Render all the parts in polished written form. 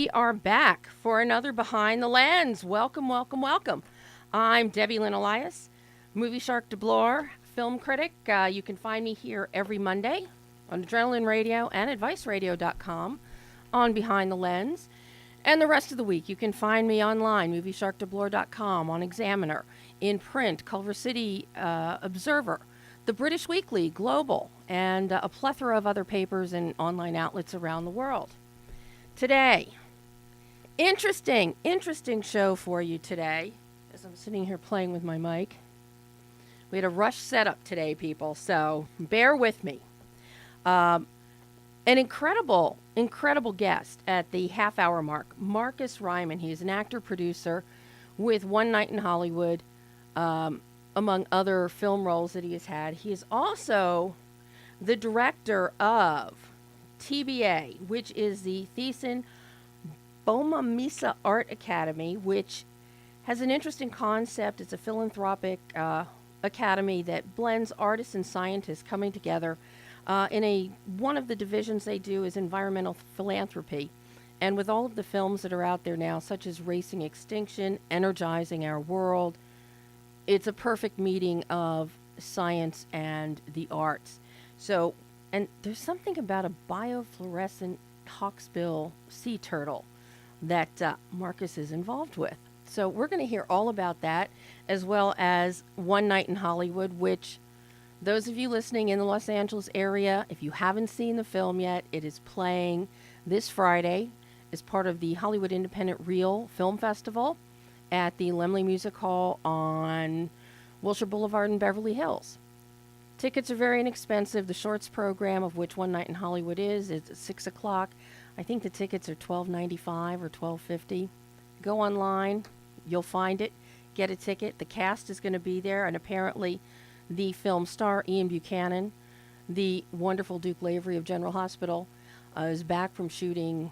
we are back for another Behind the Lens. Welcome, welcome, welcome. I'm Debbie Lynn Elias, movie shark DeBlore, film critic. You can find me here every Monday on Adrenaline Radio and AdviceRadio.com on Behind the Lens. And the rest of the week, you can find me online, moviesharkdeblore.com, on Examiner, in print, Culver City Observer, the British Weekly, Global, and a plethora of other papers and online outlets around the world. Today, interesting show for you today, as I'm sitting here playing with my mic. We had a rush setup today, people, so bear with me. An incredible guest at the half-hour mark, Markus Reymann. He is an actor-producer with One Night in Hollywood, among other film roles that he has had. He is also the director of TBA, which is the Thyssen-Bornemisza Art Academy, which has an interesting concept. It's a philanthropic academy that blends artists and scientists coming together. One of the divisions they do is environmental philanthropy. And with all of the films that are out there now, such as Racing Extinction, Energizing Our World, it's a perfect meeting of science and the arts. So, and there's something about a biofluorescent hawksbill sea turtle that Markus is involved with. So we're going to hear all about that, as well as One Night in Hollywood, which those of you listening in the Los Angeles area, if you haven't seen the film yet, it is playing this Friday as part of the Hollywood Independent Reel Film Festival at the Laemmle Music Hall on Wilshire Boulevard in Beverly Hills. Tickets are very inexpensive. The shorts program, of which One Night in Hollywood is at 6 o'clock. I think the tickets are $12.95 or $12.50. Go online. You'll find it. Get a ticket. The cast is going to be there, and apparently the film star, Ian Buchanan, the wonderful Duke Lavery of General Hospital, is back from shooting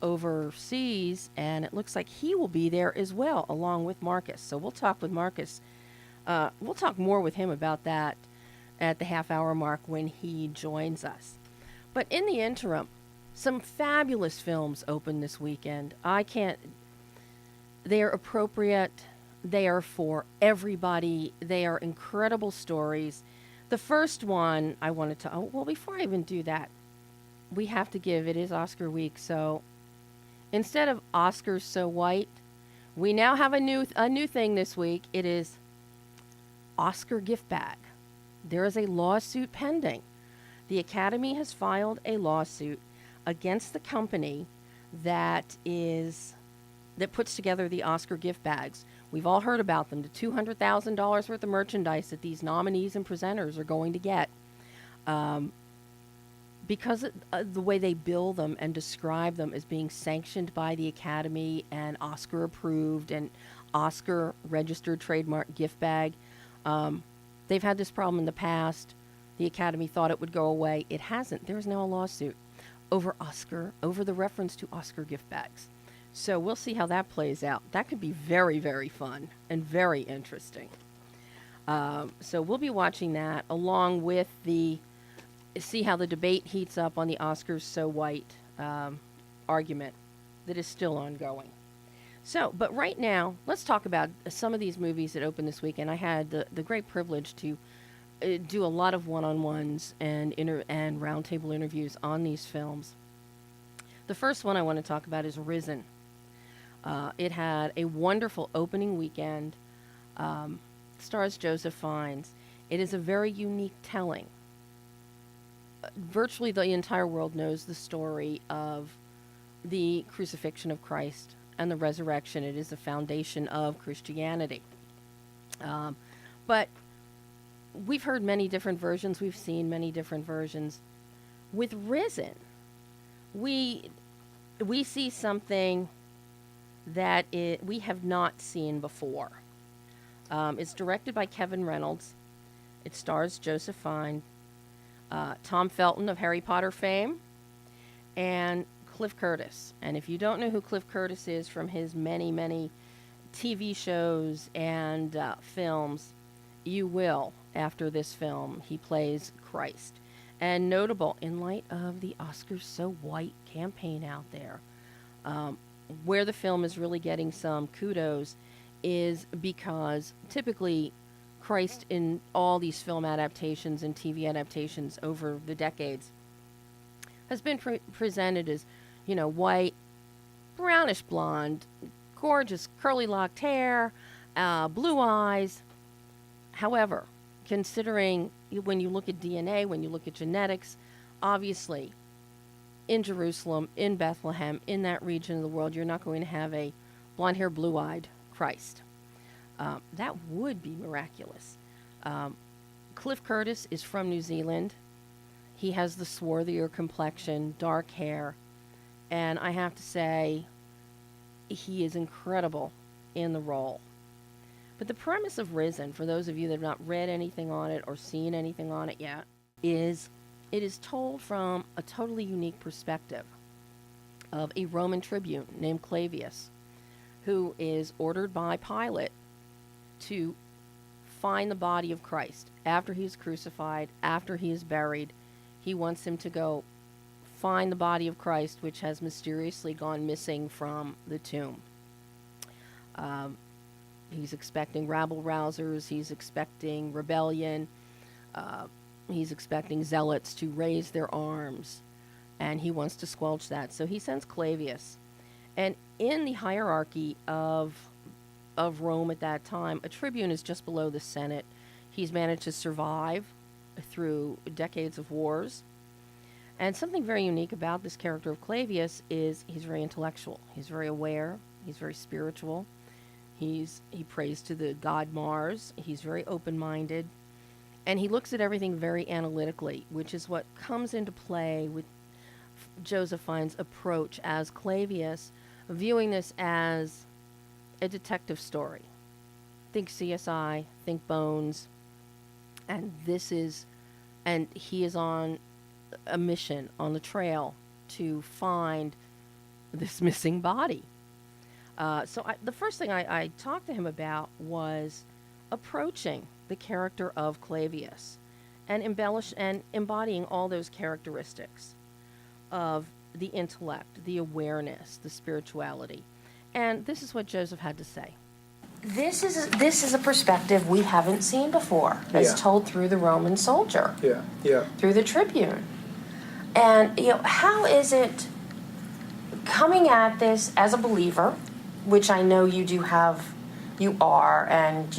overseas, and it looks like he will be there as well, along with Markus. So we'll talk with Markus. We'll talk more with him about that at the half-hour mark when he joins us. But in the interim, some fabulous films open this weekend. They are appropriate. They are for everybody. They are incredible stories. The first one I wanted to, before I even do that, we have to give, it is Oscar week, so instead of Oscars So White, we now have a new thing this week. It is Oscar gift bag. There is a lawsuit pending. The Academy has filed a lawsuit against the company that puts together the Oscar gift bags. We've all heard about them, the $200,000 worth of merchandise that these nominees and presenters are going to get. Because of the way they bill them and describe them as being sanctioned by the Academy and Oscar approved and Oscar registered trademark gift bag, they've had this problem in the past. The Academy thought it would go away. It hasn't. There is now a lawsuit over the reference to Oscar gift bags. So we'll see how that plays out. That could be very, very fun and very interesting. So we'll be watching that along with see how the debate heats up on the Oscars So White argument that is still ongoing. So, but right now, let's talk about some of these movies that opened this weekend. I had the great privilege to do a lot of one-on-ones and roundtable interviews on these films. The first one I want to talk about is Risen. It had a wonderful opening weekend. Stars Joseph Fiennes. It is a very unique telling. Virtually the entire world knows the story of the crucifixion of Christ and the resurrection. It is the foundation of Christianity. But we've heard many different versions. We've seen many different versions. With Risen, we see something that we have not seen before. It's directed by Kevin Reynolds. It stars Joseph Fiennes, Tom Felton of Harry Potter fame, and Cliff Curtis. And if you don't know who Cliff Curtis is from his many, many TV shows and films, you will after this film. He plays Christ. And notable in light of the Oscars So White campaign out there. Where the film is really getting some kudos is because typically Christ in all these film adaptations and TV adaptations over the decades has been presented as, white, brownish blonde, gorgeous curly locked hair, blue eyes. However, considering when you look at DNA, when you look at genetics, obviously in Jerusalem, in Bethlehem, in that region of the world, you're not going to have a blonde-haired, blue-eyed Christ. That would be miraculous. Cliff Curtis is from New Zealand. He has the swarthier complexion, dark hair, and I have to say, he is incredible in the role. But the premise of Risen, for those of you that have not read anything on it or seen anything on it yet, is it is told from a totally unique perspective of a Roman tribune named Clavius, who is ordered by Pilate to find the body of Christ. After he is crucified, after he is buried, he wants him to go find the body of Christ, which has mysteriously gone missing from the tomb. He's expecting rabble-rousers, he's expecting rebellion, he's expecting zealots to raise their arms, and he wants to squelch that. So he sends Clavius. And in the hierarchy of Rome at that time, a tribune is just below the Senate. He's managed to survive through decades of wars. And something very unique about this character of Clavius is he's very intellectual. He's very aware. He's very spiritual. He prays to the god Mars. He's very open-minded. And he looks at everything very analytically, which is what comes into play with Joseph Fiennes' approach as Clavius, viewing this as a detective story. Think CSI, think Bones, and he is on a mission, on the trail, to find this missing body. The first thing I talked to him about was approaching the character of Clavius and embodying all those characteristics of the intellect, the awareness, the spirituality. And this is what Joseph had to say. This is a perspective we haven't seen before, as told through the Roman soldier, through the tribune. And how is it coming at this as a believer, which I know you are, and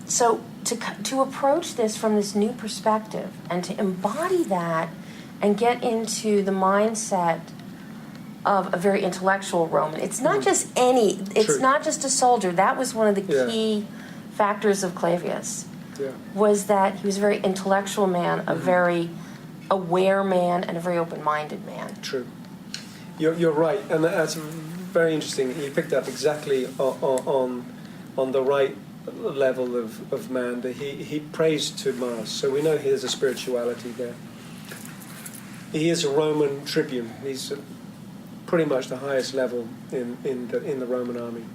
so to approach this from this new perspective and to embody that and get into the mindset of a very intellectual Roman. It's not just not just a soldier. That was one of the key factors of Clavius, was that he was a very intellectual man, a very aware man, and a very open-minded man. True. You're right, and that's very interesting. You picked up exactly on the right level of man. He prays to Mars, so we know there's a spirituality there. He is a Roman tribune. He's pretty much the highest level in the Roman army.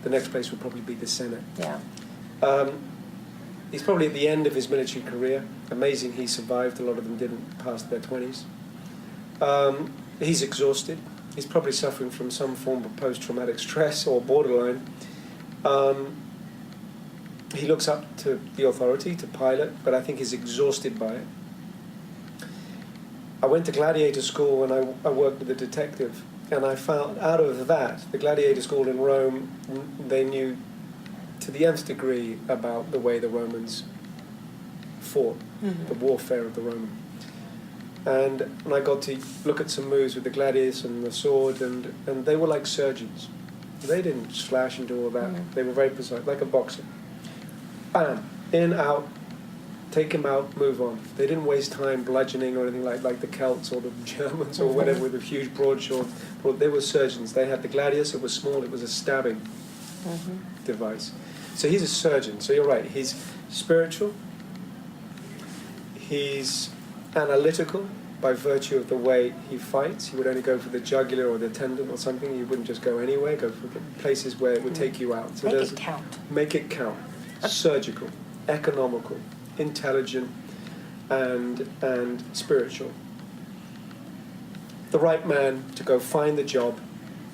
The next place would probably be the Senate. Yeah. He's probably at the end of his military career. Amazing he survived. A lot of them didn't past their 20s. He's exhausted. He's probably suffering from some form of post-traumatic stress or borderline. He looks up to the authority, to Pilate, but I think he's exhausted by it. I went to gladiator school and I worked with a detective, and I found out of that, the gladiator school in Rome, they knew to the nth degree about the way the Romans fought, the warfare of the Roman. And I got to look at some moves with the gladius and the sword, and they were like surgeons. They didn't slash and do all that. They were very precise, like a boxer. Bam, in, out, take him out, move on. They didn't waste time bludgeoning or anything like the Celts or the Germans or whatever with a huge broadsword. They were surgeons. They had the gladius, it was small, it was a stabbing device. So he's a surgeon. So you're right, he's spiritual, he's analytical by virtue of the way he fights. He would only go for the jugular or the tendon or something. He wouldn't just go anywhere, go for the places where it would take you out. So Make it count. Make it count. Surgical, economical, intelligent, and spiritual. the right man to go find the job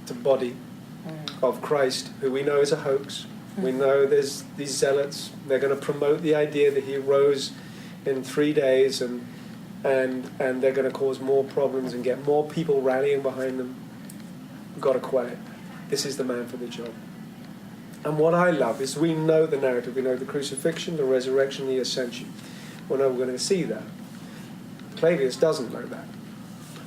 to body of Christ, who we know is a hoax. We know there's these zealots. They're going to promote the idea that he rose in 3 days, and they're going to cause more problems and get more people rallying behind them. We've got to quell it. This is the man for the job. And what I love is we know the narrative. We know the crucifixion, the resurrection, the ascension. We know we're going to see that. Clavius doesn't know that.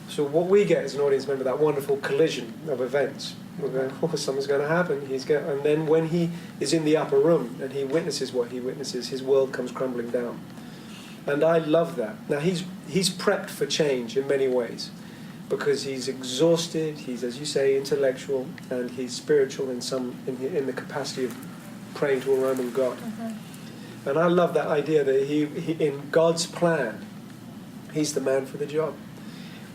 So what we get as an audience member, that wonderful collision of events. We're going, oh, something's going to happen. And then when he is in the upper room and he witnesses what he witnesses, his world comes crumbling down. And I love that. Now he's prepped for change in many ways, because he's exhausted. He's, as you say, intellectual, and he's spiritual in the capacity of praying to a Roman god. And I love that idea that he in God's plan, he's the man for the job.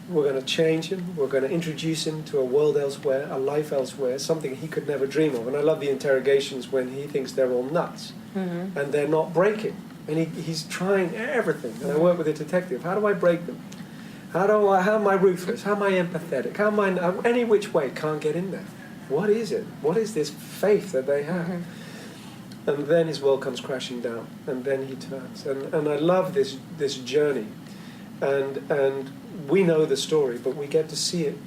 We're going to change him. We're going to introduce him to a world elsewhere, a life elsewhere, something he could never dream of. And I love the interrogations when he thinks they're all nuts, and they're not breaking. And he's trying everything. And I work with a detective. How do I break them? How am I ruthless? How am I empathetic? How am I any which way? Can't get in there. What is it? What is this faith that they have? And then his world comes crashing down, and then he turns. And I love this journey. And we know the story, but we get to see it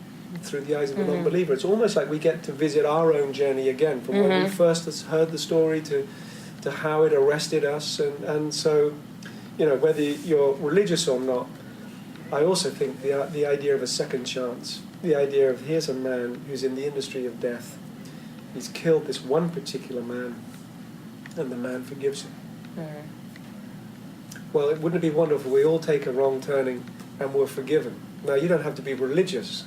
through the eyes of a non-believer. It's almost like we get to visit our own journey again, from when we first heard the story to how it arrested us. And so, whether you're religious or not, I also think the idea of a second chance, the idea of here's a man who's in the industry of death. He's killed this one particular man, and the man forgives him. Well, wouldn't it be wonderful if we all take a wrong turning and we're forgiven? Now, you don't have to be religious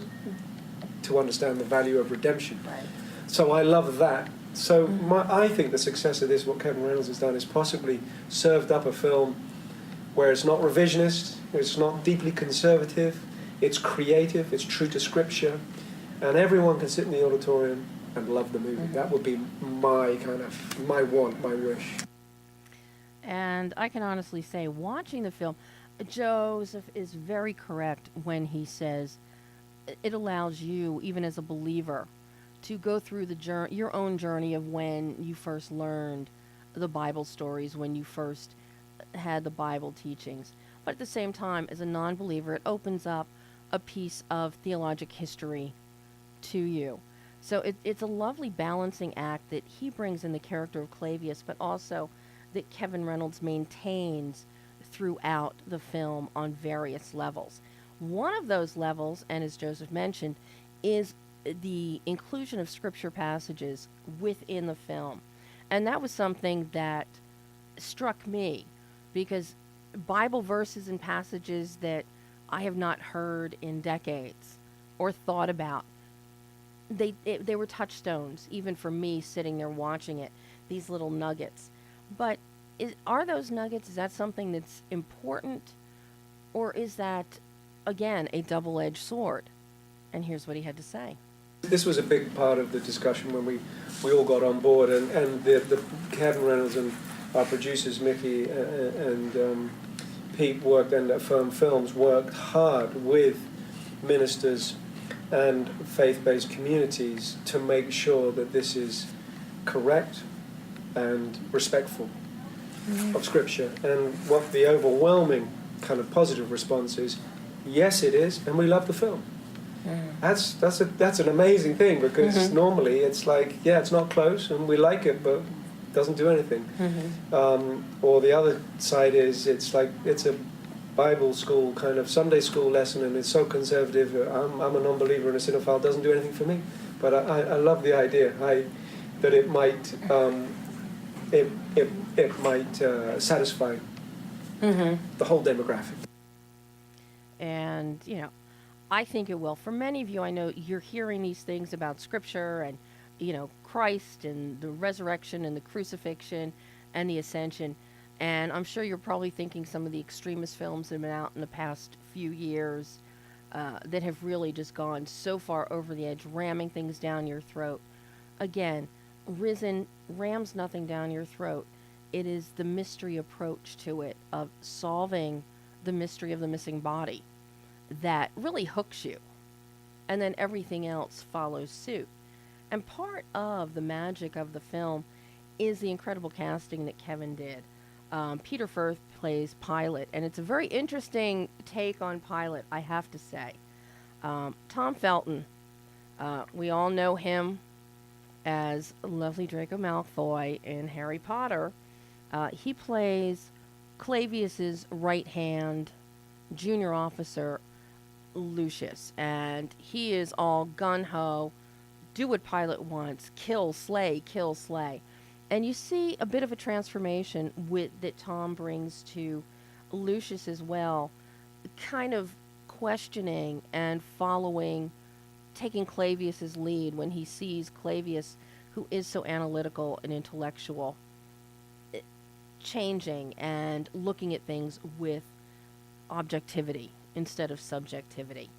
to understand the value of redemption. Right. So I love that. So I think the success of this, what Kevin Reynolds has done, is possibly served up a film where it's not revisionist, it's not deeply conservative, it's creative, it's true to scripture, and everyone can sit in the auditorium and love the movie. That would be my want, my wish. And I can honestly say, watching the film, Joseph is very correct when he says it allows you, even as a believer, to go through your own journey of when you first learned the Bible stories, when you first had the Bible teachings. But at the same time, as a non-believer, it opens up a piece of theologic history to you. So it's a lovely balancing act that he brings in the character of Clavius, but also that Kevin Reynolds maintains throughout the film on various levels. One of those levels, and as Joseph mentioned, is the inclusion of scripture passages within the film. And that was something that struck me, because Bible verses and passages that I have not heard in decades or thought about, they were touchstones, even for me sitting there watching it, these little nuggets. But are those nuggets, is that something that's important, or is that, again, a double-edged sword? And here's what he had to say. This was a big part of the discussion when we all got on board, and the Kevin Reynolds and our producers, Mickey and Pete, worked, and Affirm Films worked hard with ministers and faith-based communities to make sure that this is correct and respectful of Scripture. And what the overwhelming kind of positive response is, yes, it is, and we love the film. That's an amazing thing, because normally it's like, yeah, it's not close and we like it, but it doesn't do anything. Or the other side is, it's like it's a Bible school kind of Sunday school lesson, and it's so conservative. I'm a non-believer and a cinephile, doesn't do anything for me. But I love the idea that it might satisfy the whole demographic. And I think it will. For many of you, I know you're hearing these things about Scripture and, Christ and the resurrection and the crucifixion and the ascension. And I'm sure you're probably thinking some of the extremist films that have been out in the past few years that have really just gone so far over the edge, ramming things down your throat. Again, Risen rams nothing down your throat. It is the mystery approach to it of solving the mystery of the missing body that really hooks you. and then everything else follows suit. And part of the magic of the film is the incredible casting that Kevin did. Peter Firth plays Pilot, and it's a very interesting take on Pilot, I have to say. Tom Felton, we all know him as lovely Draco Malfoy in Harry Potter. He plays Clavius's right-hand junior officer, Lucius, and he is all gun-ho, do what Pilot wants, kill, slay, kill, slay. And you see a bit of a transformation that Tom brings to Lucius as well, kind of questioning and following, taking Clavius's lead when he sees Clavius, who is so analytical and intellectual, changing and looking at things with objectivity instead of subjectivity.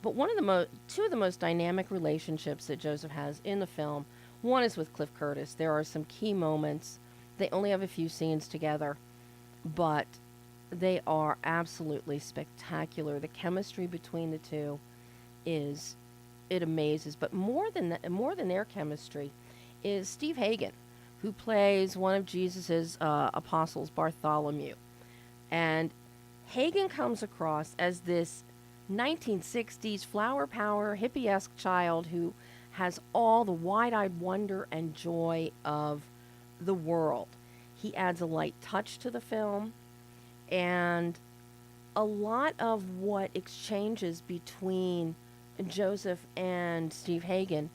But two of the most dynamic relationships that Joseph has in the film, one is with Cliff Curtis. There are some key moments. They only have a few scenes together, but they are absolutely spectacular. The chemistry between the two it amazes. But more than their chemistry is Steve Hagen, who plays one of Jesus's apostles, Bartholomew. And Hagen comes across as this 1960s flower power, hippie-esque child who has all the wide-eyed wonder and joy of the world. He adds a light touch to the film, and a lot of what exchanges between Joseph and Steve Hagen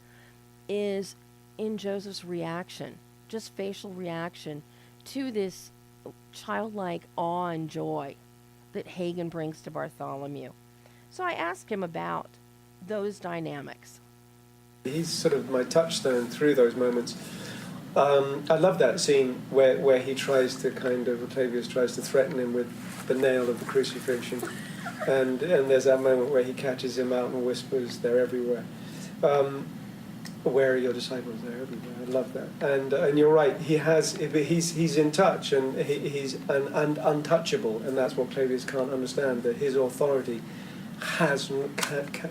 is in Joseph's reaction, just facial reaction to this childlike awe and joy that Hagen brings to Bartholomew. So I asked him about those dynamics. He's sort of my touchstone through those moments. I love that scene where he tries to Clavius tries to threaten him with the nail of the crucifixion. And there's that moment where he catches him out and whispers, "They're everywhere. Where are your disciples? They're everywhere." I love that. And you're right. He's in touch, and he's untouchable, and that's what Clavius can't understand. That his authority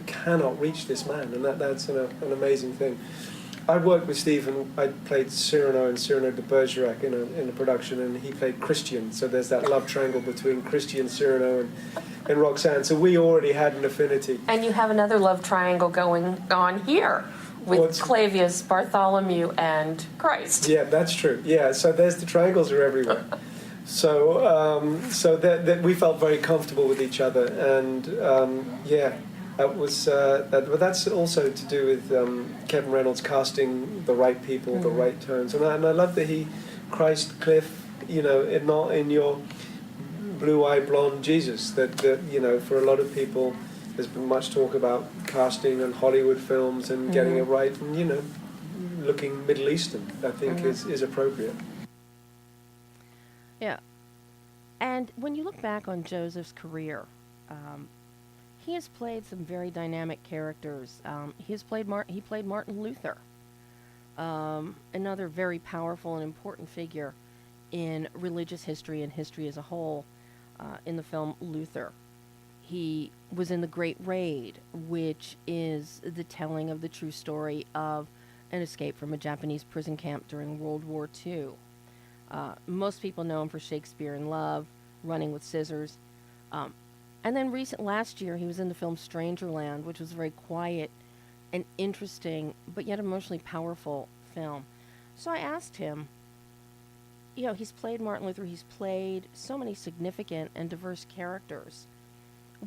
cannot reach this man, and that's an amazing thing. I worked with Steve, and I played Cyrano and Cyrano de Bergerac in a production, and he played Christian. So there's that love triangle between Christian, Cyrano, and Roxanne. So we already had an affinity. And you have another love triangle going on here with Clavius, Bartholomew, and Christ. Yeah, that's true. Yeah, so there's the triangles are everywhere. So that we felt very comfortable with each other, and that was. But that's also to do with Kevin Reynolds casting the right people, the right tones, and I love that Christ, Cliff, not in your blue-eyed blonde Jesus. That for a lot of people, there's been much talk about casting and Hollywood films and getting it right, and looking Middle Eastern. I think is appropriate. Yeah. And when you look back on Joseph's career, he has played some very dynamic characters. He played Martin Luther, another very powerful and important figure in religious history and history as a whole, in the film Luther. He was in The Great Raid, which is the telling of the true story of an escape from a Japanese prison camp during World War II. Most people know him for Shakespeare in Love, Running with Scissors. And then last year, he was in the film Strangerland, which was a very quiet and interesting, but yet emotionally powerful film. So I asked him, he's played Martin Luther, he's played so many significant and diverse characters.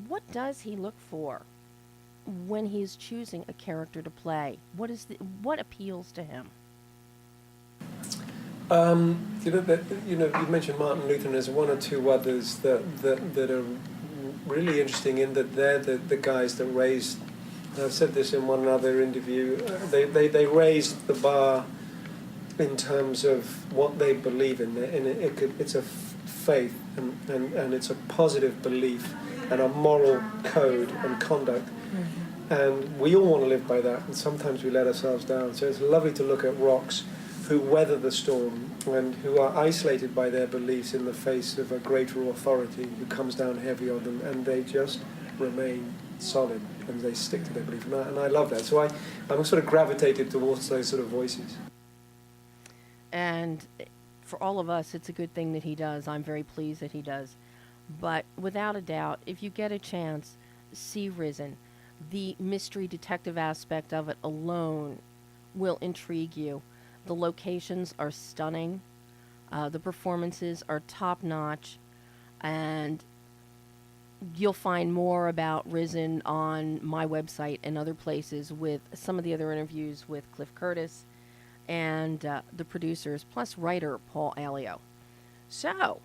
What does he look for when he's choosing a character to play? What appeals to him? You mentioned Martin Luther, and there's one or two others that are really interesting in that they're the guys that raised. I've said this in one other interview. They raised the bar in terms of what they believe in. It's a faith and it's a positive belief and a moral code and conduct. And we all want to live by that, and sometimes we let ourselves down. So it's lovely to look at rocks who weather the storm and who are isolated by their beliefs in the face of a greater authority who comes down heavy on them, and they just remain solid. and they stick to their belief, and I love that. So I'm sort of gravitated towards those sort of voices. And for all of us, it's a good thing that he does. I'm very pleased that he does. But without a doubt, if you get a chance, see Risen. The mystery detective aspect of it alone will intrigue you. The locations are stunning. The performances are top-notch. And you'll find more about Risen on my website and other places with some of the other interviews with Cliff Curtis and the producers, plus writer Paul Alio. So,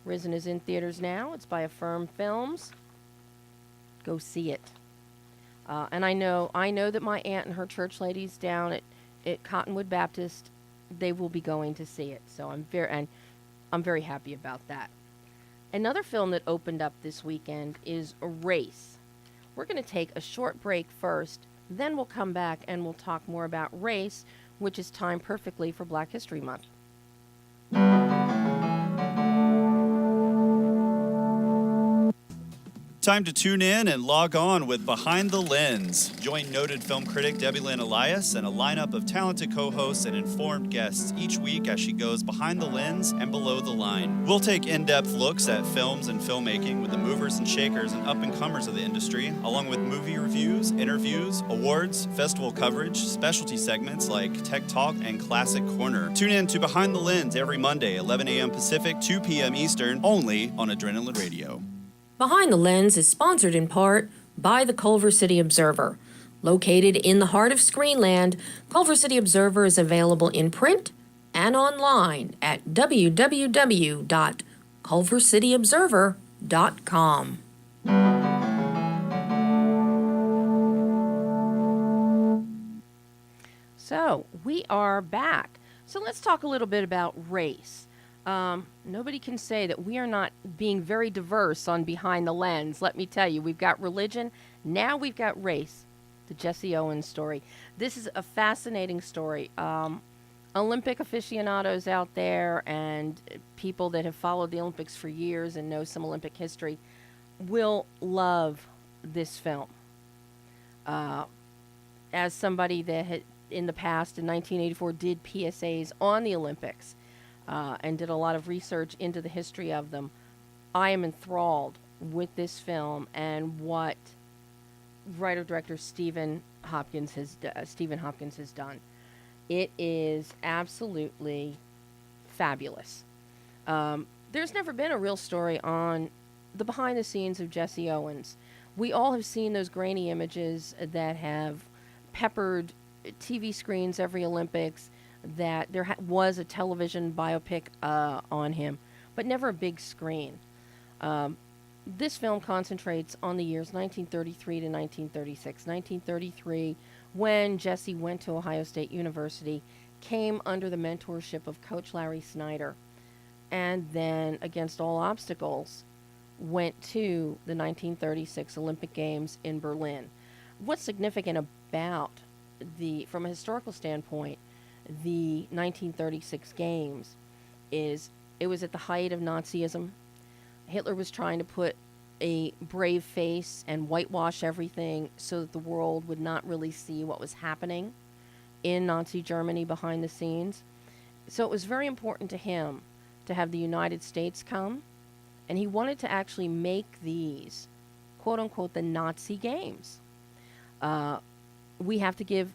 Risen is in theaters now. It's by Affirm Films. Go see it. And I know that my aunt and her church ladies down at Cottonwood Baptist, they will be going to see it. So I'm very happy about that. Another film that opened up this weekend is Race. We're going to take a short break first, then we'll come back and we'll talk more about Race, which is timed perfectly for Black History Month. Time to tune in and log on with Behind the Lens. Join noted film critic Debbie Lynn Elias and a lineup of talented co-hosts and informed guests each week as she goes behind the lens and below the line. We'll take in-depth looks at films and filmmaking with the movers and shakers and up-and-comers of the industry, along with movie reviews, interviews, awards, festival coverage, specialty segments like Tech Talk and Classic Corner. Tune in to Behind the Lens every Monday, 11 a.m. Pacific, 2 p.m. Eastern, only on Adrenaline Radio. Behind the Lens is sponsored in part by the Culver City Observer. Located in the heart of Screenland, Culver City Observer is available in print and online at www.culvercityobserver.com. So, we are back. So let's talk a little bit about race. Nobody can say that we are not being very diverse on Behind the Lens. Let me tell you, we've got religion, now we've got race, the Jesse Owens story. This is a fascinating story. Olympic aficionados out there and people that have followed the Olympics for years and know some Olympic history will love this film. As somebody that had, in the past, in 1984, did PSAs on the Olympics, and did a lot of research into the history of them, I am enthralled with this film and what writer-director Stephen Hopkins has done. It is absolutely fabulous. There's never been a real story on the behind-the-scenes of Jesse Owens. We all have seen those grainy images that have peppered TV screens every Olympics, that there was a television biopic on him, but never a big screen. This film concentrates on the years 1933 to 1936. 1933, when Jesse went to Ohio State University, came under the mentorship of Coach Larry Snyder, and then, against all obstacles, went to the 1936 Olympic Games in Berlin. What's significant about from a historical standpoint, the 1936 Games is it was at the height of Nazism. Hitler was trying to put a brave face and whitewash everything so that the world would not really see what was happening in Nazi Germany behind the scenes. So it was very important to him to have the United States come, and he wanted to actually make these, quote-unquote, the Nazi Games. We have to give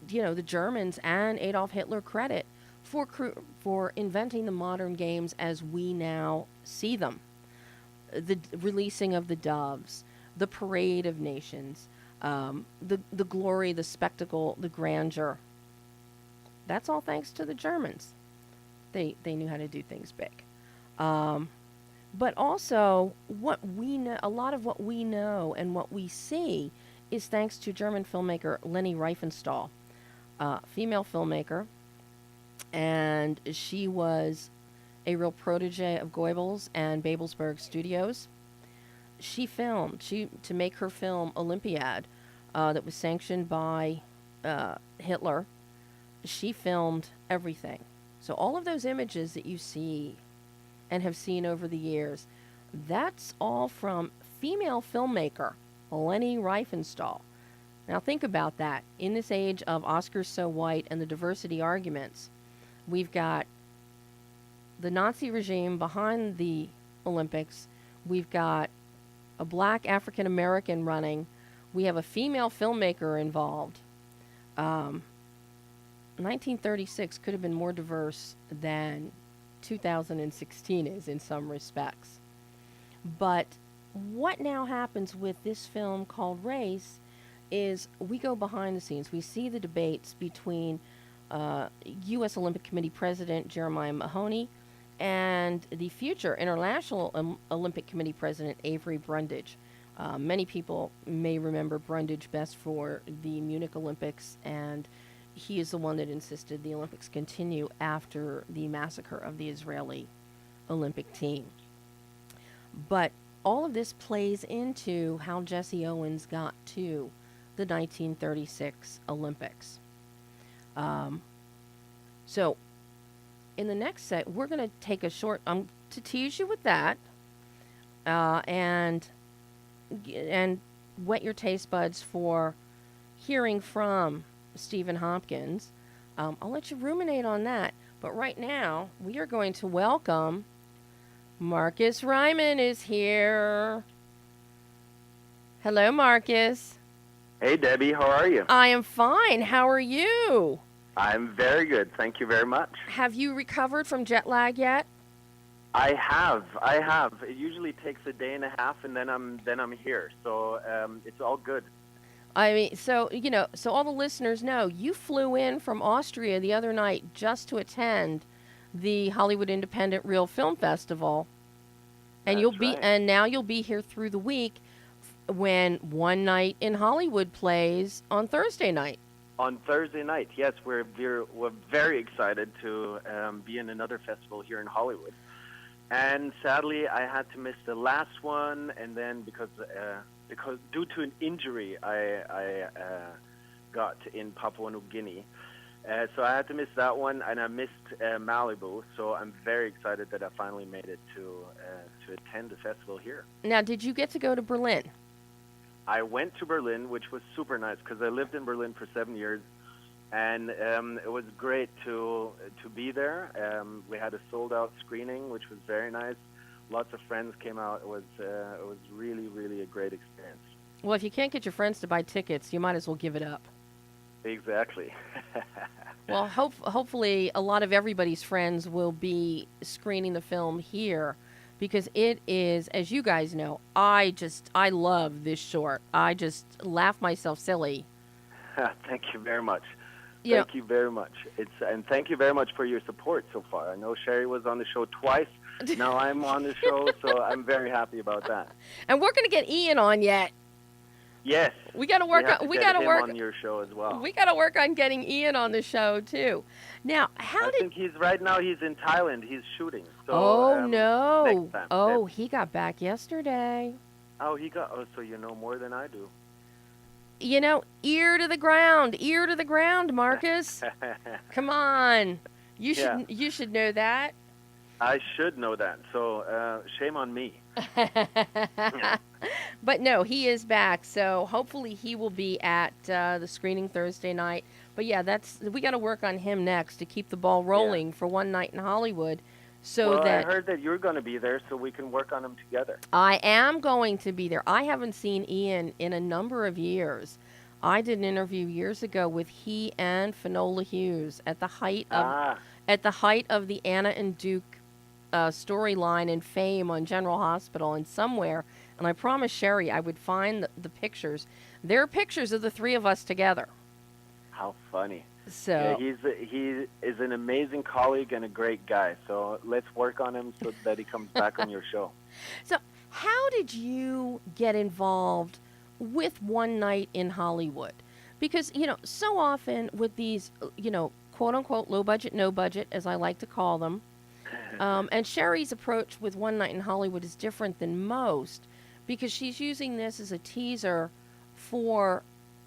the Germans and Adolf Hitler credit for inventing the modern games as we now see them. The releasing of the doves, the parade of nations, the glory, the spectacle, the grandeur. That's all thanks to the Germans. They knew how to do things big. But also, what we know, a lot of what we know and what we see is thanks to German filmmaker Leni Riefenstahl, female filmmaker, and she was a real protege of Goebbels and Babelsberg Studios. To make her film Olympiad, that was sanctioned by Hitler, she filmed everything. So all of those images that you see and have seen over the years, that's all from female filmmaker Leni Riefenstahl. Now think about that. In this age of Oscars so white and the diversity arguments, we've got the Nazi regime behind the Olympics. We've got a black African American running. We have a female filmmaker involved. 1936 could have been more diverse than 2016 is in some respects. But what now happens with this film called Race is we go behind the scenes. We see the debates between U.S. Olympic Committee President Jeremiah Mahoney and the future International Olympic Committee President Avery Brundage. Many people may remember Brundage best for the Munich Olympics, and he is the one that insisted the Olympics continue after the massacre of the Israeli Olympic team. But all of this plays into how Jesse Owens got to the 1936 Olympics. So in the next set, we're going to take a short, to tease you with that, and whet your taste buds for hearing from Stephen Hopkins. I'll let you ruminate on that. But right now, we are going to welcome Markus Reymann is here. Hello, Markus. Hey, Debbie. How are you? I am fine. How are you? I'm very good. Thank you very much. Have you recovered from jet lag yet? I have. It usually takes a day and a half, and then I'm here. So it's all good. I mean, so all the listeners know you flew in from Austria the other night just to attend the Hollywood Independent Real Film Festival, and now you'll be here through the week when One Night in Hollywood plays on Thursday night. On Thursday night, yes, we're very excited to be in another festival here in Hollywood. And sadly, I had to miss the last one, and then because due to an injury I got in Papua New Guinea, so I had to miss that one, and I missed Malibu. So I'm very excited that I finally made it to attend the festival here. Now, did you get to go to Berlin? I went to Berlin, which was super nice because I lived in Berlin for 7 years, and it was great to be there. We had a sold-out screening, which was very nice. Lots of friends came out. It was really, really a great experience. Well, if you can't get your friends to buy tickets, you might as well give it up. Exactly. Well, hopefully a lot of everybody's friends will be screening the film here, because it is, as you guys know, I love this short. I just laugh myself silly. Thank you very much. Thank you very much. And thank you very much for your support so far. I know Sheri was on the show twice. Now I'm on the show, so I'm very happy about that. And we're going to get Ian on yet. Yes. We got to work on your show as well. We got to work on getting Ian on the show too. Now, I think he's in Thailand. He's shooting. So, no. Next time. Oh, he got back yesterday. Oh, so you know more than I do. Ear to the ground, Markus. Come on. You should know that. I should know that. So, shame on me. But no, he is back. So hopefully he will be at the screening Thursday night. But yeah, we got to work on him next to keep the ball rolling for One Night in Hollywood. I heard that you're going to be there, so we can work on him together. I am going to be there. I haven't seen Ian in a number of years. I did an interview years ago with he and Finola Hughes at the height of the Anna and Duke storyline and fame on General Hospital and somewhere. And I promised Sheri I would find the pictures. There are pictures of the three of us together. How funny. So he is an amazing colleague and a great guy. So let's work on him so that he comes back on your show. So how did you get involved with One Night in Hollywood? Because, so often with these, quote unquote, low budget, no budget, as I like to call them, and Sheri's approach with One Night in Hollywood is different than most because she's using this as a teaser for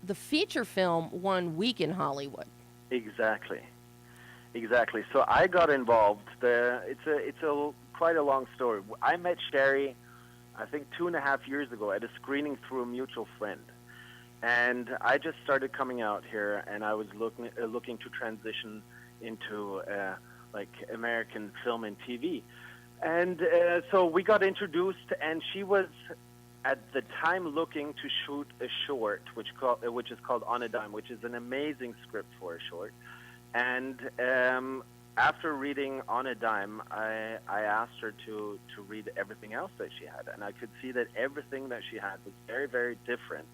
the feature film One Week in Hollywood. Exactly. So I got involved. It's quite a long story. I met Sheri I think 2.5 years ago at a screening through a mutual friend. And I just started coming out here, and I was looking to transition into like American film and TV. And so we got introduced, and she was at the time looking to shoot a short, which is called On a Dime, which is an amazing script for a short. And after reading On a Dime, I asked her to read everything else that she had, and I could see that everything that she had was very, very different.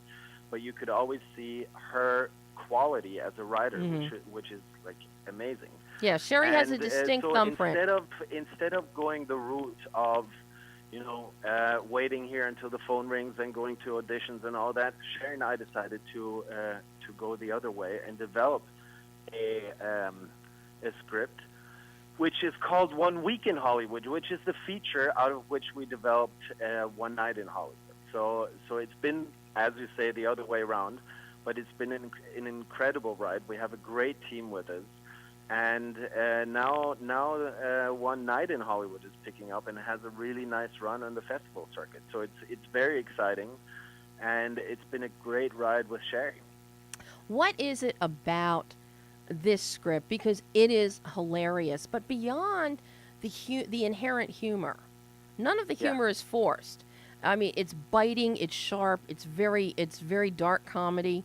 But you could always see her quality as a writer, which is like amazing. Yeah, Sheri has a distinct thumbprint. Instead of going the route of, waiting here until the phone rings and going to auditions and all that, Sheri and I decided to go the other way and develop a script, which is called One Week in Hollywood, which is the feature out of which we developed One Night in Hollywood. So it's been, as you say, the other way around, but it's been an incredible ride. We have a great team with us, and now One Night in Hollywood is picking up and has a really nice run on the festival circuit. So it's very exciting, and it's been a great ride with Sheri. What is it about this script? Because it is hilarious, but beyond the inherent humor, none of the humor is forced. I mean, it's biting, it's sharp, it's very dark comedy,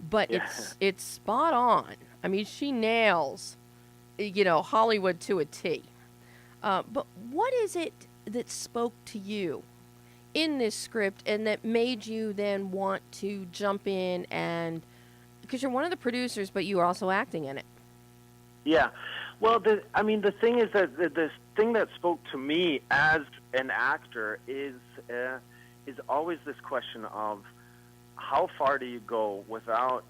but it's spot on. I mean, she nails, Hollywood to a T. But what is it that spoke to you in this script and that made you then want to jump in and, because you're one of the producers, but you are also acting in it? Yeah. Well, the thing is that the thing that spoke to me as an actor is always this question of how far do you go without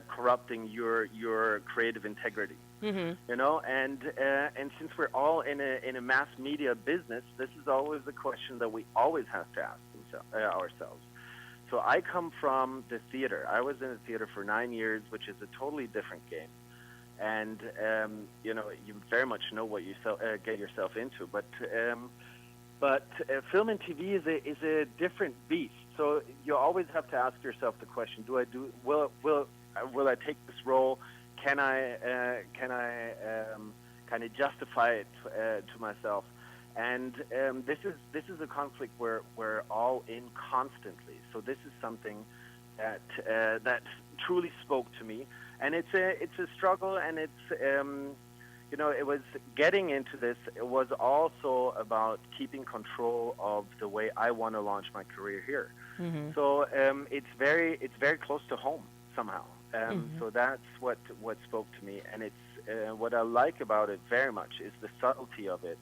corrupting your creative integrity? Mm-hmm. And since we're all in a mass media business, this is always the question that we always have to ask ourselves. So I come from the theater. I was in the theater for 9 years, which is a totally different game. And, you very much know what you get yourself into. But film and TV is a different beast. So you always have to ask yourself the question: will I take this role? Can I kind of justify it to myself? And this is a conflict where we're all in constantly. So this is something that truly spoke to me, and it's a struggle, and it's it was getting into this. It was also about keeping control of the way I want to launch my career here. Mm-hmm. So it's very close to home somehow. So that's what spoke to me, and it's what I like about it very much is the subtlety of it.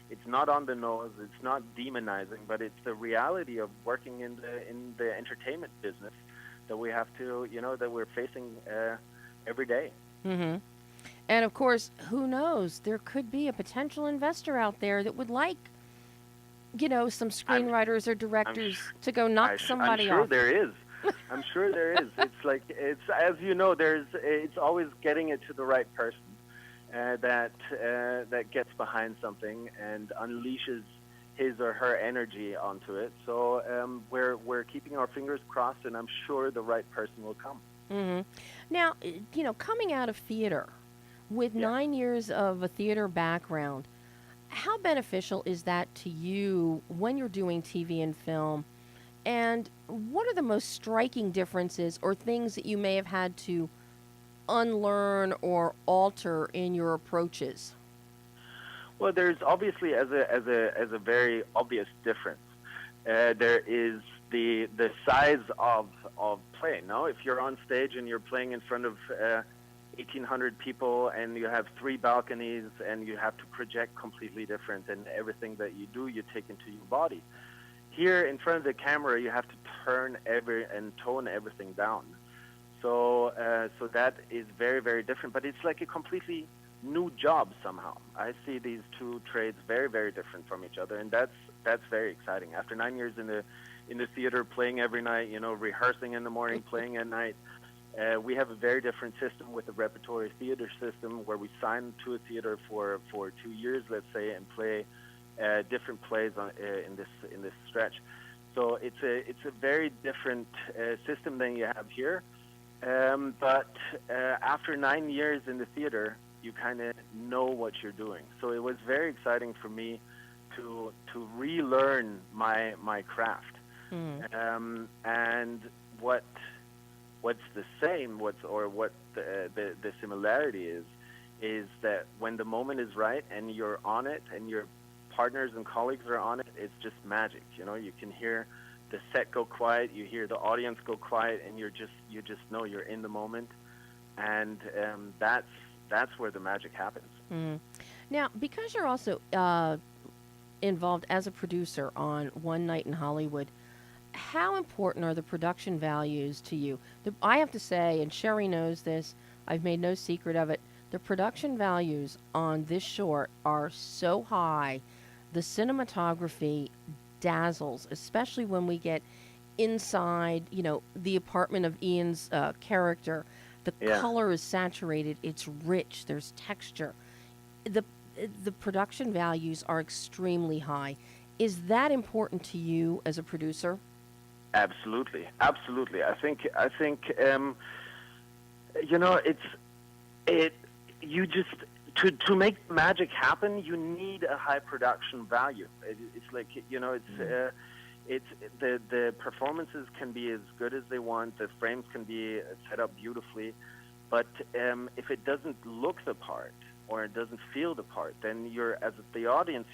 It's not on the nose. It's not demonizing, but it's the reality of working in the entertainment business that we have to, that we're facing every day. Mm-hmm. And of course, who knows? There could be a potential investor out there that would like, some screenwriters or directors to go knock somebody off. I'm sure there is. I'm sure there is. It's as you know, it's always getting it to the right person that gets behind something and unleashes his or her energy onto it. So we're keeping our fingers crossed, and I'm sure the right person will come. Mm-hmm. Now, coming out of theater with 9 years of a theater background, how beneficial is that to you when you're doing TV and film? And what are the most striking differences or things that you may have had to unlearn or alter in your approaches? Well, there's obviously as a very obvious difference. There is the size of play. Now, if you're on stage and you're playing in front of 1,800 people and you have 3 balconies and you have to project completely different, and everything that you do, you take into your body. Here in front of the camera, you have to turn and tone everything down. So that is very, very different. But it's like a completely new job somehow. I see these two trades very, very different from each other, and that's very exciting. After 9 years in the theater, playing every night, rehearsing in the morning, playing at night, we have a very different system with the repertory theater system, where we sign to a theater for 2 years, let's say, and play different plays in this stretch. So it's a very different system than you have here. But after 9 years in the theater, you kind of know what you're doing. So it was very exciting for me to relearn my craft. And what's the same, what the similarity is that when the moment is right and you're on it and your partners and colleagues are on it, it's just magic. You know, you can hear the set go quiet, you hear the audience go quiet, and you just know you're in the moment, and that's where the magic happens. Now, because you're also involved as a producer on One Night in Hollywood, how important are the production values to you? I have to say, and Sheri knows this, I've made no secret of it, the production values on this short are so high. The cinematography dazzles, especially when we get inside, the apartment of Ian's character. The color is saturated, it's rich, there's texture. The production values are extremely high. Is that important to you as a producer? Absolutely. I think you just to make magic happen, you need a high production value. It's like it's the performances can be as good as they want. The frames can be set up beautifully, but if it doesn't look the part or it doesn't feel the part, then as the audience,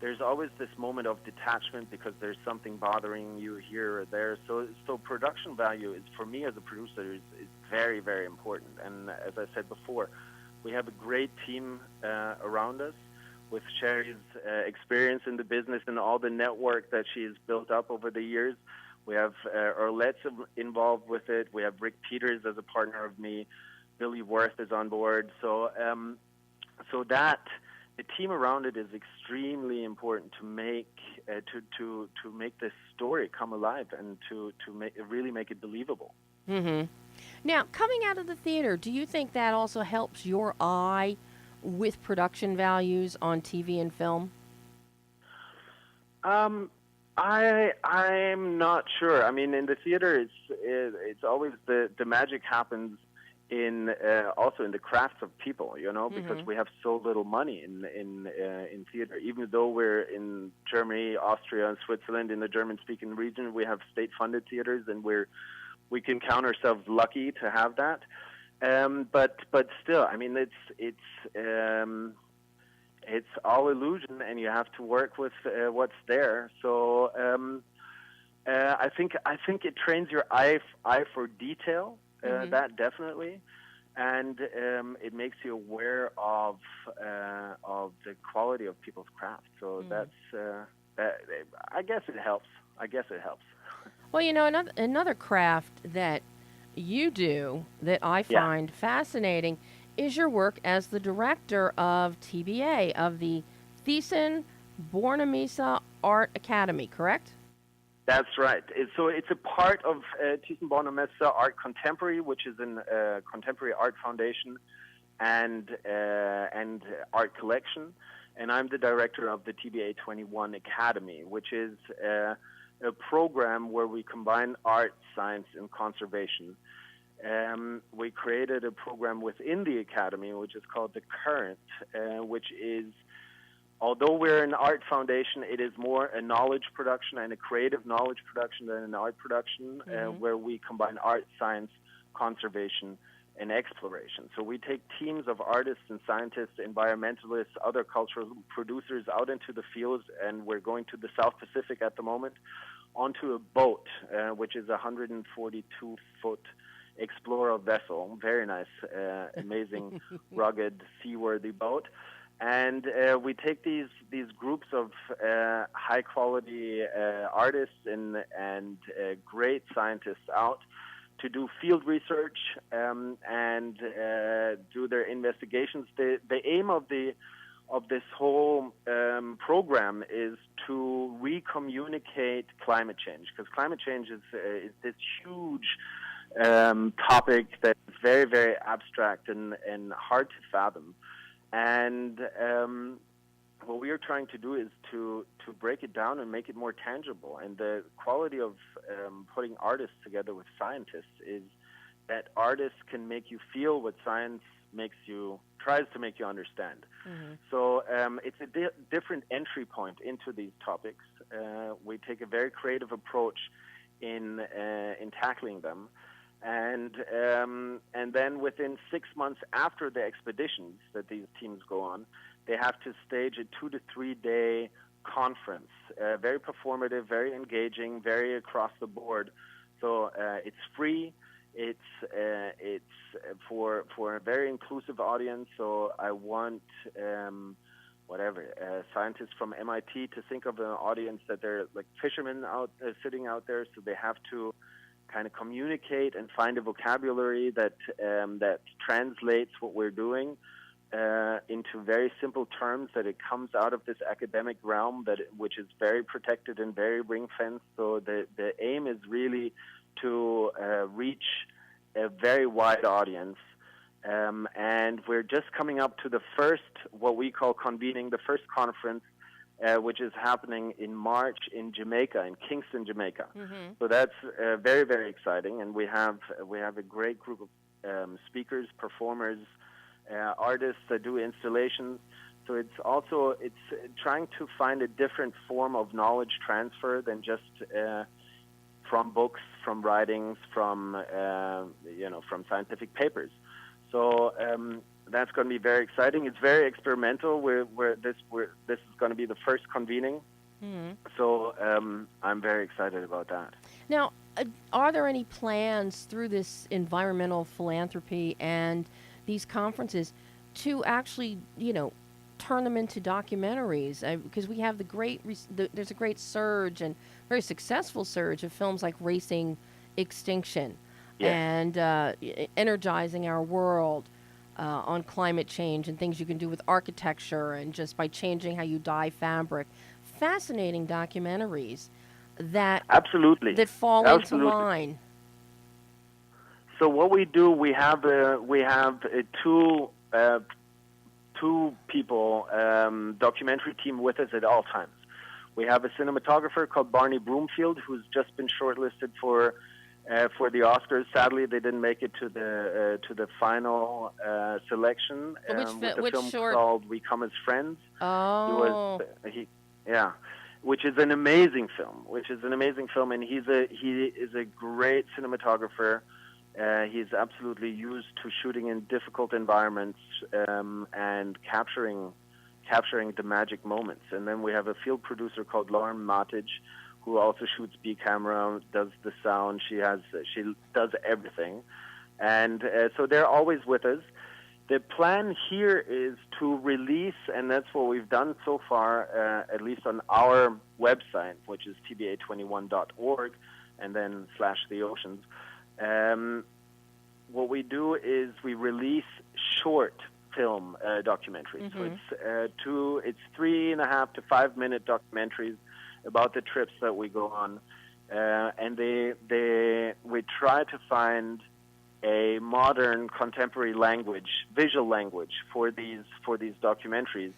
there's always this moment of detachment because there's something bothering you here or there. So production value is, for me as a producer, is very, very important. And as I said before, we have a great team around us with Sheri's experience in the business and all the network that she has built up over the years. We have Erlet's involved with it. We have Rick Peters as a partner of me. Billy Worth is on board. So that the team around it is extremely important to make to make this story come alive and to really make it believable. Mm-hmm. Now, coming out of the theater, do you think that also helps your eye with production values on TV and film? I'm not sure. I mean, in the theater, it's always the magic happens also in the crafts of people, because we have so little money in theater. Even though we're in Germany, Austria, and Switzerland, in the German-speaking region, we have state-funded theaters, and we can count ourselves lucky to have that. But still, I mean, it's all illusion, and you have to work with what's there. So I think it trains your eye for detail. That definitely, and it makes you aware of the quality of people's craft. So I guess it helps. Well, another craft that you do that I find fascinating is your work as the director of TBA, of the Thyssen-Bornemisza Art Academy, correct? That's right. So it's a part of Thyssen-Bornemisza Art Contemporary, which is a contemporary art foundation and art collection. And I'm the director of the TBA 21 Academy, which is a program where we combine art, science, and conservation. We created a program within the Academy, which is called The Current, which is, although we're an art foundation, it is more a knowledge production and a creative knowledge production than an art production, where we combine art, science, conservation, and exploration. So we take teams of artists and scientists, environmentalists, other cultural producers out into the fields, and we're going to the South Pacific at the moment, onto a boat, which is a 142-foot Explorer vessel. Very nice, amazing, rugged, seaworthy boat. And we take these groups of high quality artists and great scientists out to do field research and do their investigations. The aim of this whole program is to recommunicate climate change, because climate change is this huge topic that's very, very abstract and hard to fathom. And what we are trying to do is to break it down and make it more tangible. And the quality of putting artists together with scientists is that artists can make you feel what science tries to make you understand. So it's a different entry point into these topics. We take a very creative approach in tackling them. And then within 6 months after the expeditions that these teams go on, they have to stage a 2 to 3 day conference, very performative, very engaging, very across the board. So it's free. It's for a very inclusive audience. So I want scientists from MIT to think of an audience that they're like fishermen sitting out there. So they have to kind of communicate and find a vocabulary that translates what we're doing into very simple terms, that it comes out of this academic realm which is very protected and very ring fenced. So the aim is really to reach a very wide audience, and we're just coming up to the first, what we call convening the first conference, which is happening in March in Jamaica, in Kingston, Jamaica. So that's very, very exciting, and we have a great group of speakers, performers, artists that do installations. So it's trying to find a different form of knowledge transfer than just from books, from writings, from scientific papers. So that's going to be very exciting. It's very experimental. This is going to be the first convening. So I'm very excited about that. Now, are there any plans through this environmental philanthropy and these conferences to actually, turn them into documentaries? Because we have there's a great surge, and very successful surge, of films like Racing Extinction and Energizing Our World on climate change and things you can do with architecture and just by changing how you dye fabric. Fascinating documentaries that fall into line. So what we do, we have two people documentary team with us at all times. We have a cinematographer called Barney Broomfield, who's just been shortlisted for the Oscars. Sadly, they didn't make it to the final selection. Which film short? Called We Come as Friends. Oh. Which is an amazing film. And he is a great cinematographer. He's absolutely used to shooting in difficult environments and capturing the magic moments. And then we have a field producer called Lauren Matic, who also shoots B camera, does the sound. She does everything, and so they're always with us. The plan here is to release, and that's what we've done so far, at least on our website, which is tba21.org, and then / the oceans. What we do is we release short film documentaries. So it's 3.5 to 5 minute documentaries about the trips that we go on, and we try to find a modern contemporary language, visual language for these documentaries.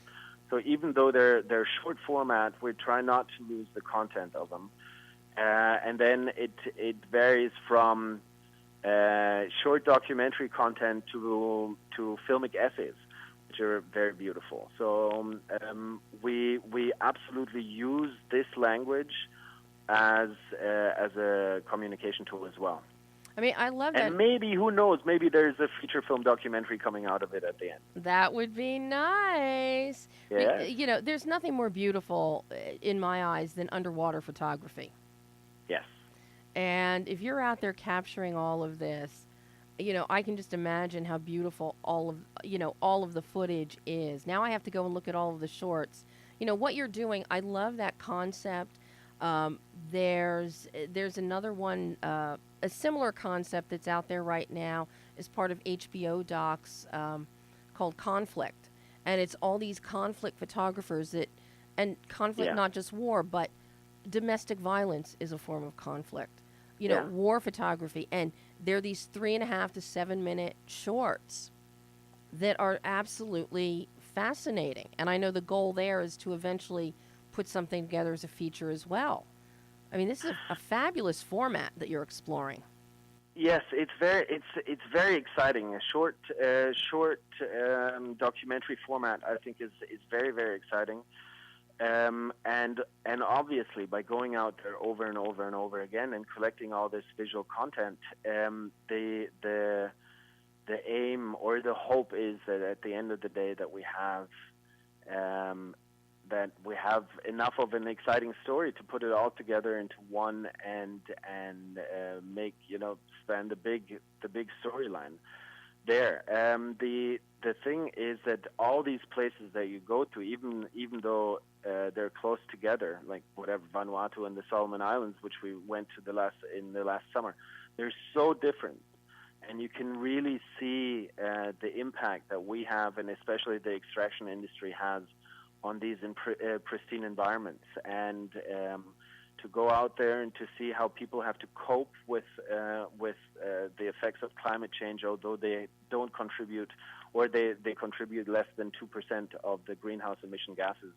So even though they're short format, we try not to lose the content of them, and then it varies from short documentary content to filmic essays, which are very beautiful. So we absolutely use this language as a communication tool as well. I mean, I love that. And maybe, who knows, maybe there's a feature film documentary coming out of it at the end. That would be nice. Yeah. There's nothing more beautiful in my eyes than underwater photography. Yes. And if you're out there capturing all of this, I can just imagine how beautiful all of the footage is. Now I have to go and look at all of the shorts. What you're doing, I love that concept. There's another one, a similar concept that's out there right now as part of HBO docs called Conflict. And it's all these conflict photographers and conflict, not just war, but domestic violence is a form of conflict. War photography. And they're these 3.5 to 7 minute shorts that are absolutely fascinating. And I know the goal there is to eventually put something together as a feature as well. I mean, this is a fabulous format that you're exploring. Yes, it's very exciting. A short documentary format, I think, is very, very exciting. And obviously, by going out there over and over and over again and collecting all this visual content, the aim or the hope is that at the end of the day that we have enough of an exciting story to put it all together into one and make span the big storyline there. The thing is that all these places that you go to, even though they're close together, like whatever Vanuatu and the Solomon Islands, which we went to in the last summer, they're so different, and you can really see the impact that we have, and especially the extraction industry has on these pristine environments, and to go out there and to see how people have to cope with the effects of climate change, although they don't contribute, or they contribute less than 2% of the greenhouse emission gases.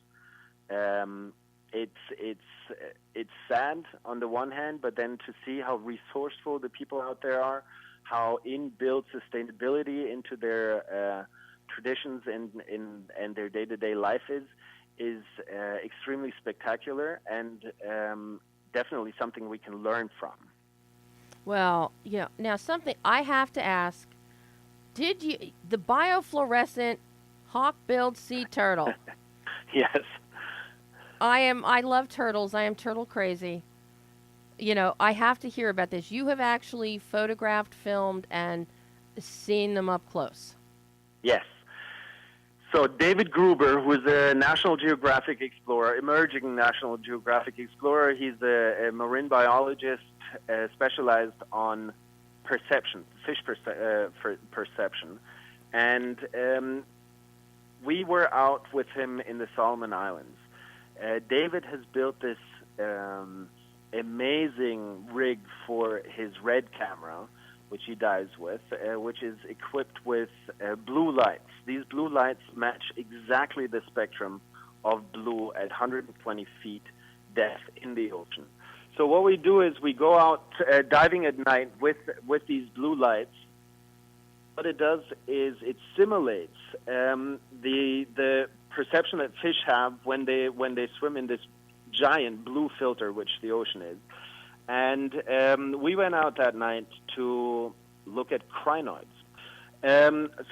It's sad on the one hand, but then to see how resourceful the people out there are, how inbuilt sustainability into their traditions and their day-to-day life is extremely spectacular, and definitely something we can learn from. Well, now something I have to ask. Did you, the biofluorescent hawk-billed sea turtle? Yes. I love turtles. I am turtle crazy. I have to hear about this. You have actually photographed, filmed, and seen them up close. Yes. So David Gruber, who is a National Geographic explorer, emerging National Geographic explorer, he's a marine biologist specialized on perception, fish perception. And we were out with him in the Solomon Islands. David has built this amazing rig for his RED camera, which he dives with, which is equipped with blue lights. These blue lights match exactly the spectrum of blue at 120 feet depth in the ocean. So what we do is we go out diving at night with these blue lights. What it does is it simulates the perception that fish have when they swim in this giant blue filter, which the ocean is. And we went out that night to look at crinoids.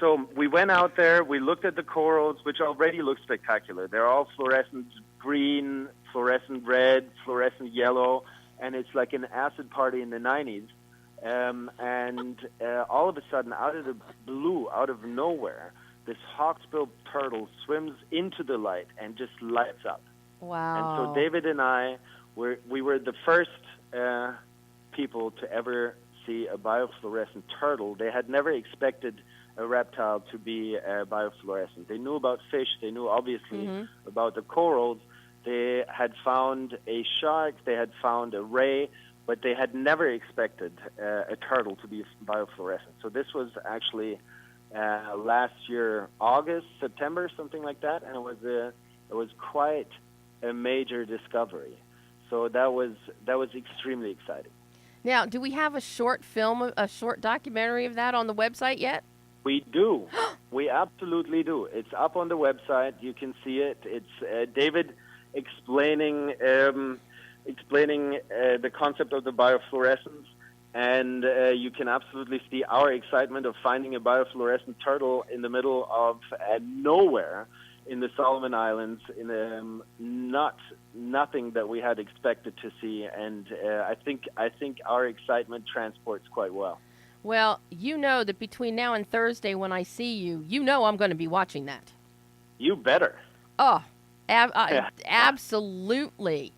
So we went out there, we looked at the corals, which already look spectacular. They're all fluorescent green, fluorescent red, fluorescent yellow, and it's like an acid party in the 90s. And all of a sudden, out of the blue, out of nowhere, this hawksbill turtle swims into the light and just lights up. Wow. And so David and I, we were the first people to ever see a biofluorescent turtle. They had never expected a reptile to be biofluorescent. They knew about fish. They knew, obviously, about the corals. They had found a shark. They had found a ray, but they had never expected a turtle to be biofluorescent. So this was actually last year, August, September, something like that, and it was quite a major discovery. So that was extremely exciting. Now, do we have a short film, a short documentary of that on the website yet? We do. We absolutely do. It's up on the website. You can see it. It's David explaining the concept of the biofluorescence, and you can absolutely see our excitement of finding a biofluorescent turtle in the middle of nowhere in the Solomon Islands, in nothing that we had expected to see, and I think our excitement transports quite well. Well, you know that between now and Thursday when I see you, I'm going to be watching that. You better. Oh, absolutely.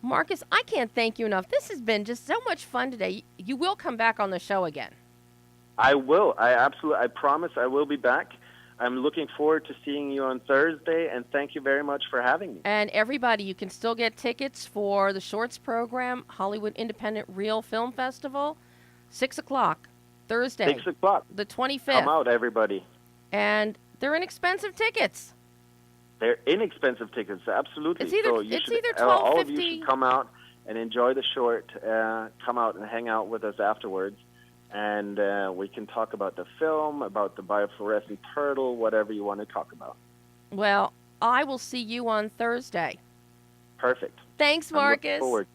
Markus, I can't thank you enough. This has been just so much fun today. You will come back on the show again. I will. I promise I will be back. I'm looking forward to seeing you on Thursday, and thank you very much for having me. And everybody, you can still get tickets for the Shorts program, Hollywood Independent Reel Film Festival, 6 o'clock, Thursday. 6 o'clock. The 25th. Come out, everybody. And they're inexpensive tickets. They're inexpensive tickets, absolutely. It's either- so you it's should, either all of you $12.50. should come out and enjoy the short. Come out and hang out with us afterwards, and we can talk about the film, about the biofluorescent turtle, whatever you want to talk about. Well, I will see you on Thursday. Perfect. Thanks, I'm looking Marcus. forward.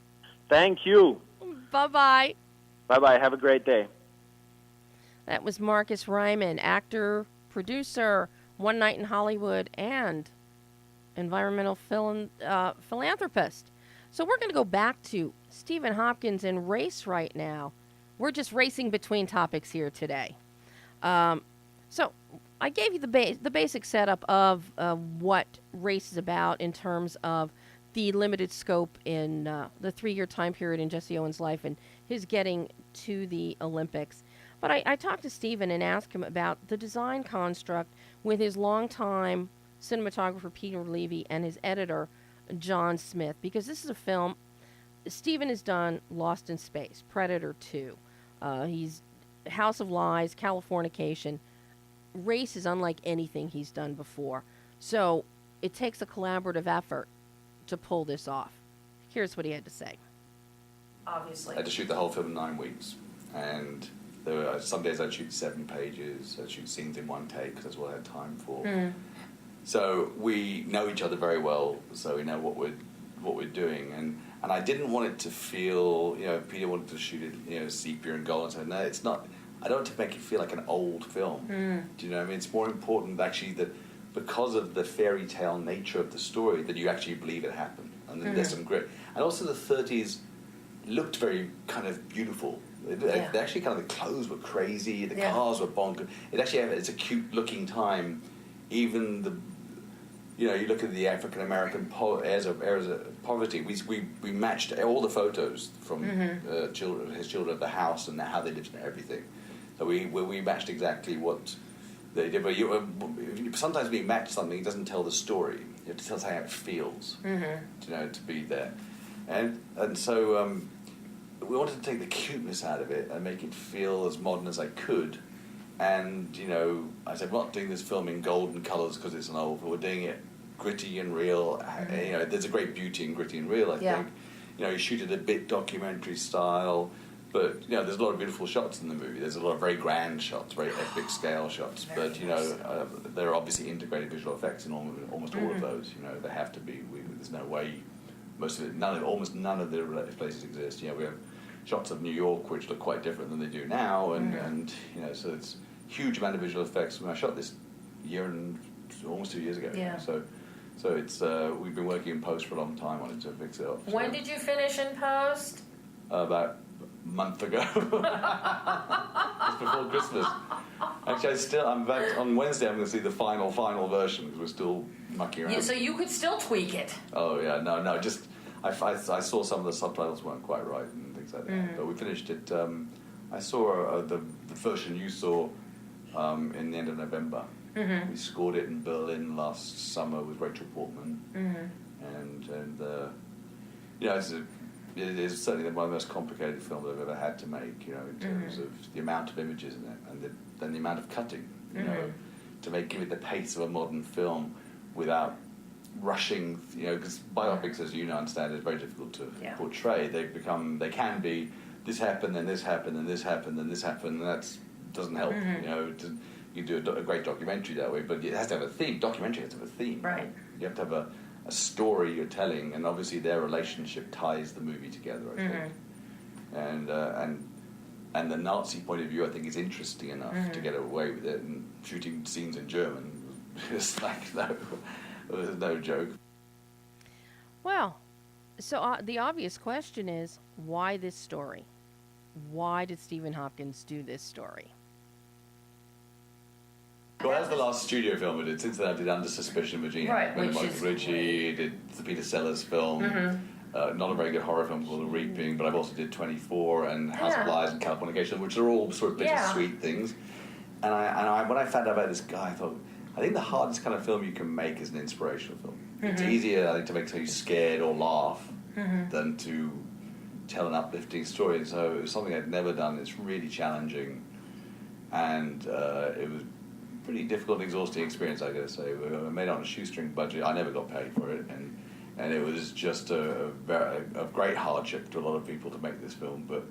Thank you. Bye-bye. Bye-bye. Have a great day. That was Markus Reymann, actor, producer, One Night in Hollywood, and environmental philanthropist. So we're going to go back to Stephen Hopkins and race right now. We're just racing between topics here today. So I gave you the basic setup of what race is about in terms of the limited scope in the 3-year time period in Jesse Owens' life and his getting to the Olympics. But I talked to Stephen and asked him about the design construct with his longtime cinematographer Peter Levy and his editor John Smith, because this is a film. Stephen has done Lost in Space, Predator 2. He's House of Lies, Californication. Race is unlike anything he's done before. So it takes a collaborative effort to pull this off. Here's what he had to say. Obviously. I had to shoot the whole film in 9 weeks, and there were some days I'd shoot 7 pages. I'd shoot scenes in one take because that's what I had time for. So we know each other very well, so we know what we're doing, and I didn't want it to feel, Peter wanted to shoot it, sepia and gold, and so no, it's not. I don't want to make it feel like an old film. Do you know what I mean? It's more important actually that because of the fairy tale nature of the story that you actually believe it happened, and then there's some great, and also the 30s looked very kind of beautiful. They actually kind of, the clothes were crazy, the cars were bonkers. It's a cute looking time. Even you look at the African American heirs of poverty. We matched all the photos from his children of the house and how they lived and everything. So we matched exactly what they did. But sometimes when you match something, it doesn't tell the story. You have to tell us how it feels. To be there, and so. We wanted to take the cuteness out of it and make it feel as modern as I could. And, I said, we're not doing this film in golden colours because it's an old film. We're doing it gritty and real. There's a great beauty in gritty and real, I think. You shoot it a bit documentary style. But, there's a lot of beautiful shots in the movie. There's a lot of very grand shots, very epic scale shots. But, there are obviously integrated visual effects in almost all of those. They have to be. There's no way. Most of it, almost none of the places exist. We have shots of New York which look quite different than they do now, and so it's huge amount of visual effects. When I shot this almost 2 years ago, so it's we've been working in post for a long time on it to fix it up. When did you finish in post? About a month ago. Just before Christmas. Actually, I'm back on Wednesday. I'm going to see the final version because we're still mucking around. So you could still tweak it. Oh yeah, no, just I saw some of the subtitles weren't quite right and things like that. But we finished it. I saw the version you saw in the end of November. We scored it in Berlin last summer with Rachel Portman, and it is certainly one of the most complicated films I've ever had to make. In terms of the amount of images in it and then the amount of cutting. To give it the pace of a modern film without rushing. Because biopics, as you understand, is very difficult to portray. They can be this happened, then this happened, then this happened, then this happened, and that doesn't help. You do a great documentary that way, but it has to have a theme. Documentary has to have a theme. Right. You have to have a story you're telling, and obviously their relationship ties the movie together, I think. And the Nazi point of view, I think, is interesting enough to get away with it. And shooting scenes in German is no joke. Well, so the obvious question is, why this story? Why did Stephen Hopkins do this story? Well, that's the last studio film I did. Since then, I did Under Suspicion, Virginia. Right, Markus Reymann, did the Peter Sellers film. Not a very good horror film called The Reaping, but I've also did 24 and House of Lies and Californication, which are all sort of bittersweet things. And when I found out about this guy, I think the hardest kind of film you can make is an inspirational film. It's easier, I think, to make something scared or laugh than to tell an uplifting story. And so it was something I'd never done. It's really challenging, and it was pretty difficult, exhausting experience, I gotta say. We made it on a shoestring budget. I never got paid for it, and it was just a great hardship to a lot of people to make this film. But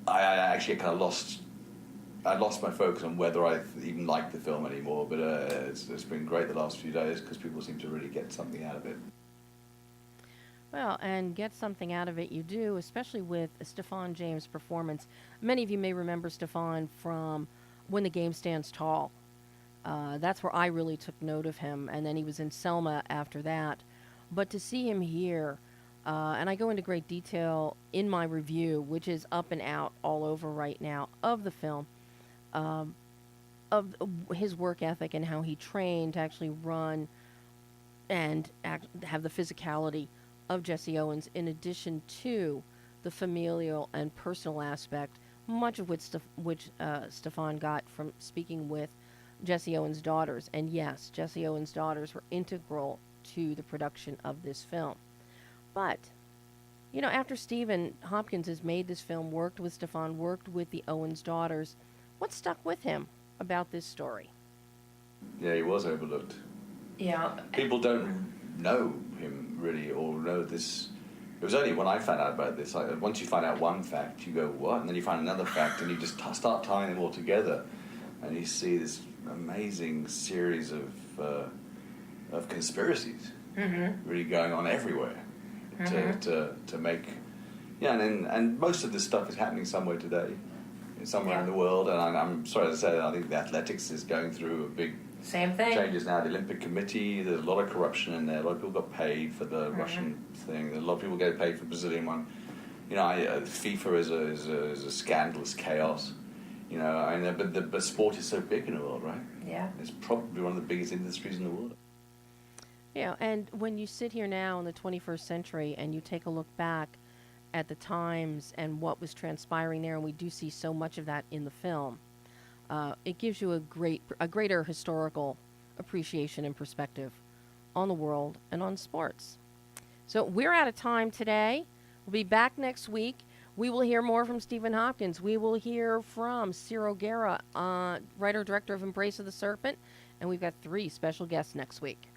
I actually kind of lost my focus on whether I even liked the film anymore. But it's been great the last few days because people seem to really get something out of it. Well, and get something out of it you do, especially with Stephan James' performance. Many of you may remember Stephan from When the Game Stands Tall. That's where I really took note of him, and then he was in Selma after that. But to see him here, and I go into great detail in my review, which is up and out all over right now, of the film, of his work ethic and how he trained to actually run and have the physicality of Jesse Owens, in addition to the familial and personal aspect, much of which Stephan got from speaking with Jesse Owens' daughters. And yes, Jesse Owens' daughters were integral to the production of this film. But, you know, after Stephen Hopkins has made this film, worked with Stephan, worked with the Owens daughters, what stuck with him about this story? Yeah, he was overlooked. Yeah. People don't know him really, or know this. It was only when I found out about this, once you find out one fact, you go, what? And then you find another fact, and you just start tying them all together, and you see this amazing series of conspiracies really going on everywhere to make. Yeah, and most of this stuff is happening somewhere today, somewhere in the world, and I'm sorry to say that I think the athletics is going through a big Same thing. changes now. The Olympic Committee, there's a lot of corruption in there. A lot of people got paid for the Russian thing. A lot of people get paid for the Brazilian one. You know, FIFA is a scandalous chaos. You know, I mean, but sport is so big in the world, right? Yeah. It's probably one of the biggest industries in the world. Yeah, and when you sit here now in the 21st century and you take a look back at the times and what was transpiring there, and we do see so much of that in the film, it gives you a greater historical appreciation and perspective on the world and on sports. So we're out of time today. We'll be back next week. We will hear more from Stephen Hopkins. We will hear from Ciro Guerra, writer-director of Embrace of the Serpent, and we've got 3 special guests next week.